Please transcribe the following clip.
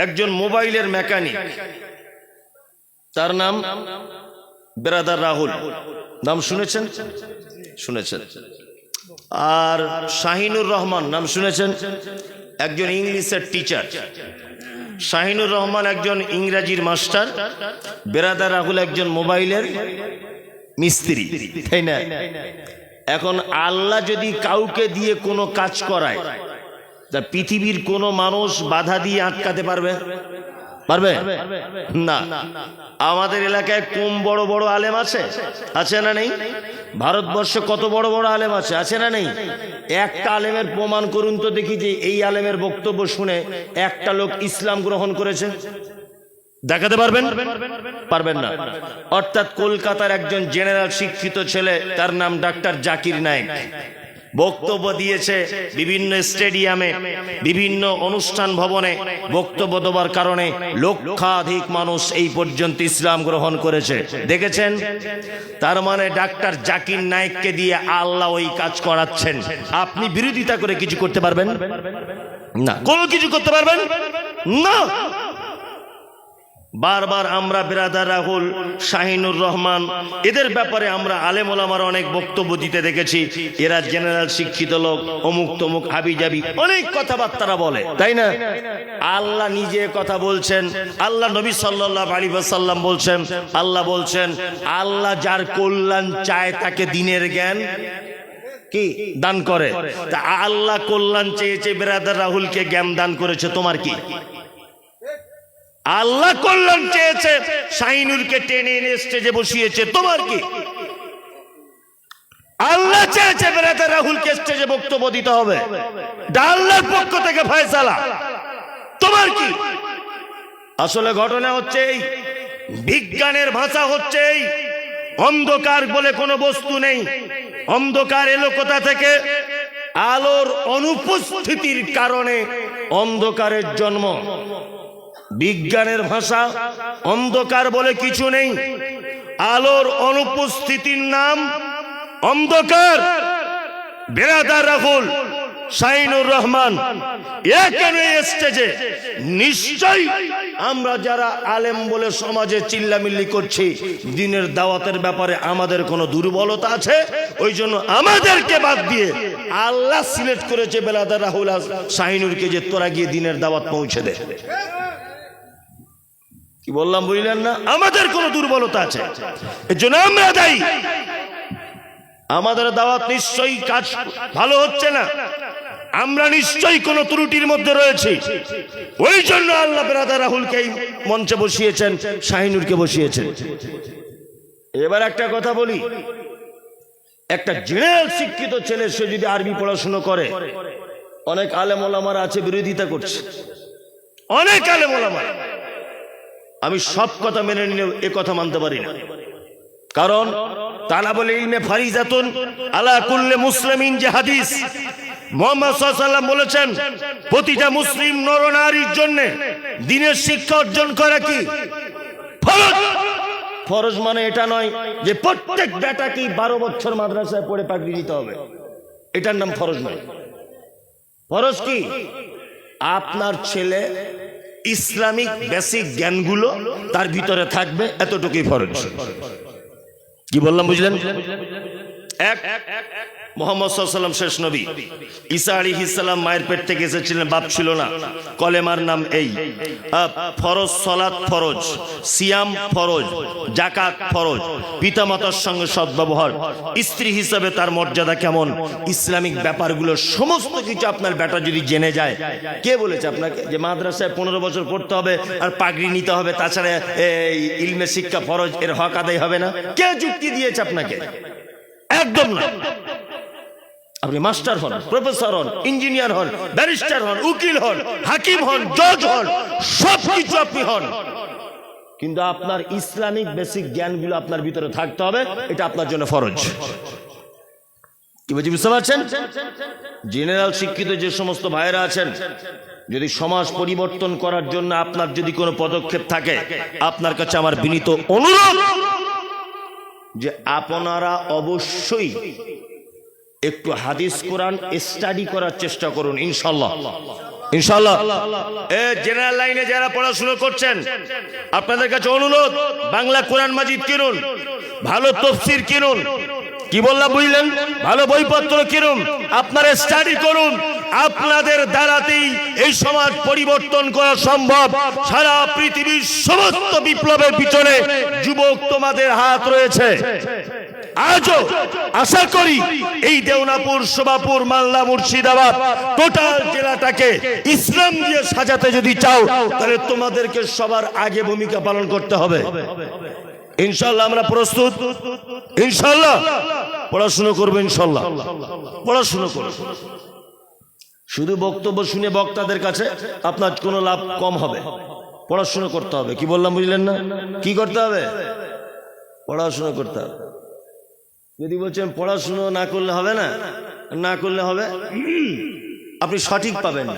একজন মোবাইলের মেকানিক, তার নাম ব্রাদার রাহুল। নাম শুনেছেন? শুনেছেন। আর শাহিনুর রহমান নাম শুনেছেন? একজন ইংলিশের টিচার। শাহিনুর রহমান একজন ইংরেজির মাস্টার, ব্রাদার রাহুল একজন মোবাইলের মিস্ত্রি, তাই না? এখন আল্লাহ যদি কাউকে দিয়ে কোনো কাজ করায়, তা পৃথিবীর কোনো মানুষ বাধা দিয়ে আটকাতে পারবে? পারবে না। আমাদের এলাকায় কম বড় বড় আলেম আছে? আছে না নেই? ভারতবর্ষে কত বড় বড় আলেম আছে? আছে না নেই? একটা আলেমের প্রমাণ করুন তো দেখি যে এই আলেমের বক্তব্য শুনে একটা লোক ইসলাম গ্রহণ করেছে। দেখাতে পারবেন? পারবেন না। অর্থাৎ কলকাতার একজন জেনারেল শিক্ষিত ছেলে, তার নাম ডাক্তার জাকির নায়েক, বক্তব্য দিয়েছে বিভিন্ন স্টেডিয়ামে, বিভিন্ন অনুষ্ঠান ভবনে বক্তব্য দেওয়ার কারণে লক্ষাধিক মানুষ এই পর্যন্ত ইসলাম গ্রহণ করেছে। দেখেছেন? তার মানে ডাক্তার জাকির নায়েককে দিয়ে আল্লাহ ওই কাজ করাচ্ছেন। আপনি বিরোধিতা করে কিছু করতে পারবেন না? কোনো কিছু করতে পারবেন না। বারবার আমরা ব্রাদার রাহুল, শাহিনুর রহমান, এদের ব্যাপারে আমরা আলেম ওলামার অনেক বক্তব্য দিতে দেখেছি। এরা জেনারেল শিক্ষিত লোক, অমুক তমুক হাবিজাবি অনেক কথাবার্তা বলে, তাই না? আল্লাহ নিজে কথা বলছেন, আল্লাহ নবী সাল্লাল্লাহু আলাইহি ওয়াসাল্লাম বলছেন, আল্লাহ বলছেন, আল্লাহ যার কল্যাণ চায় তাকে দ্বীনের জ্ঞান কি দান করে। তা আল্লাহ কল্যাণ চেয়েছে, ব্রাদার রাহুলকে জ্ঞান দান করেছে, তোমার কি? আল্লাহ কল্যাণ চেয়েছে, শাহিনুরকে টেনে এনে স্টেজে বসিয়েছে, তোমার কি? আল্লাহ চেয়েছে ব্রাদার রাহুলকে স্টেজে বক্তব্য দিতে হবে, আল্লাহর পক্ষ থেকে ফয়সালা, তোমার কি? আসলে ঘটনা হচ্ছে এই, বিজ্ঞানের ভাষা হচ্ছে এই, অন্ধকার বলে কোনো বস্তু নেই। অন্ধকার এলো কোথা থেকে? আলোর অনুপস্থিতির কারণে অন্ধকারের জন্ম। বিজ্ঞানের ভাষা, অন্ধকার বলে কিছু নেই, আলোর অনুপস্থিতির নাম অন্ধকার। ব্রাদার রাহুল, শাহিনুর রহমান এখানে স্টেজে নিশ্চয়ই আমরা যারা আলেম বলে সমাজে চিল্লামিল্লি করছি, দ্বীনের দাওয়াতের ব্যাপারে আমাদের কোনো দুর্বলতা আছে, ওই জন্য আমাদেরকে বাদ দিয়ে আল্লাহ সিলেক্ট করেছে ব্রাদার রাহুল আর শাহিনুরকে, যে তোরা গিয়ে দ্বীনের দাওয়াত পৌঁছে দে। কি বললাম বুঝলেন না? আমাদের কোন দুর্বলতা আছে, এর জন্য আমরা দায়ী। আমাদের দাওয়াত নিশ্চয়ই কাজ ভালো হচ্ছে না, আমরা নিশ্চয়ই কোন ত্রুটির মধ্যে রয়েছে, ওই জন্য আল্লাহ ব্রাদার রাহুলকে মঞ্চে বসিয়েছেন, শাহিনুরকে বসিয়েছেন। এবার একটা কথা বলি, একটা জেনারেল শিক্ষিত ছেলে সে যদি আরবি পড়াশোনা করে, অনেক আলেম ওলামারা আছে বিরোধিতা করছে, অনেক আলেম ওলামারা। আমি সব কথা মেনে নিলেও এ কথা মানতে পারি না, কারণ তালাবুল ইলমে ফারিজাতুন আলা কুল্লি মুসলিমিন, যে হাদিস মুহাম্মদ সাল্লাল্লাহু আলাইহি ওয়াসাল্লাম বলেছেন, প্রতিটা মুসলিম নরনারীর জন্য দ্বীনের শিক্ষা অর্জন করা কি ফরজ। ফরজ মানে এটা নয় যে প্রত্যেক বেটাকে 12 বছর মাদ্রাসায় পড়ে পাগড়ি দিতে হবে, এটার নাম ফরজ নয়। ফরজ কি? আপনার ছেলে ইসলামিক বেসিক জ্ঞানগুলো তার ভিতরে থাকবে, এতটুকুই ফরজ। কি বললাম বুঝলেন? এক, মুহাম্মদ সাল্লাল্লাহু আলাইহি ওয়াসাল্লাম শেষ নবী, ঈসা আলাইহিস সালাম মায়ের পেট থেকে এসেছিলেন, বাপ ছিল না, কলেমার নাম এই। ফরজ সালাত ফরজ, সিয়াম ফরজ, যাকাত ফরজ, পিতামাতার সঙ্গে সদ্ব্যবহার, স্ত্রী হিসাবে তার মর্যাদা কেমন, ইসলামিক ব্যাপারগুলো সমস্ত কিছু আপনার বেটা যদি জেনে যায়। কে বলেছে আপনাকে যে মাদ্রাসায় 15 বছর পড়তে হবে আর পাগড়ি নিতে হবে, তাছাড়া ইলমে শিক্ষা ফরজ, এর হক আদায় হবে না? কে যুক্তি দিয়েছে আপনাকে? একদম না। আপনি মাস্টার হন, প্রফেসর হন, ইঞ্জিনিয়ার হন, ব্যারিস্টার হন, উকিল হন, হাকিম হন, জজ হন, সবকিছু আপনি হন, কিন্তু আপনার ইসলামিক বেসিক জ্ঞানগুলো আপনার ভিতরে থাকতে হবে, এটা আপনার জন্য ফরজ। কি বলছি বুঝতে পারছেন? জেনারেল শিক্ষিত যে সমস্ত ভাইয়েরা আছেন, যদি সমাজ পরিবর্তন করার জন্য আপনার যদি কোনো পদক্ষেপ থাকে, আপনার কাছে আমার বিনীত অনুরোধ যে আপনারা অবশ্যই একটু হাদিস কোরআন স্টাডি করার চেষ্টা করুন, ইনশাআল্লাহ। ইনশাআল্লাহ। জেনারেল লাইনে যারা পড়াশোনা করছেন আপনাদের কাছে অনুরোধ, বাংলা কোরআন মাজিদ কিনুন, ভালো তফসির কিনুন, কি বললাম বুঝলেন, ভালো বইপত্র কিনুন, আপনারা স্টাডি করুন। আপনাদের দ্বারাতেই এই সমাজ পরিবর্তন করা সম্ভব। সারা পৃথিবীর সমস্ত বিপ্লবের পিছনে যুবক তোমাদের হাত রয়েছে। আজও আশা করি এই দেওনাপুর, শোভাপুর, মালদা, মুর্শিদাবাদ টোটাল জেলাটাকে ইসলাম দিয়ে সাজাতে যদি চাও তাহলে তোমাদেরকে সবার আগে ভূমিকা পালন করতে হবে। ইনশাআল্লাহ আমরা প্রস্তুত। ইনশাআল্লাহ পড়াশোনা করবো, ইনশাআল্লাহ পড়াশোনা করবো। শুধু বক্তব্য শুনে বক্তাদের কাছে আপনার কোনো লাভ কম হবে, পড়াশোনা করতে হবে। কি বললাম বুঝলেন না? কি করতে হবে? পড়াশোনা করতে হবে। যদি বলছেন পড়াশোনা না করলে হবে না, না করলে হবে, আপনি সঠিক পাবেন না।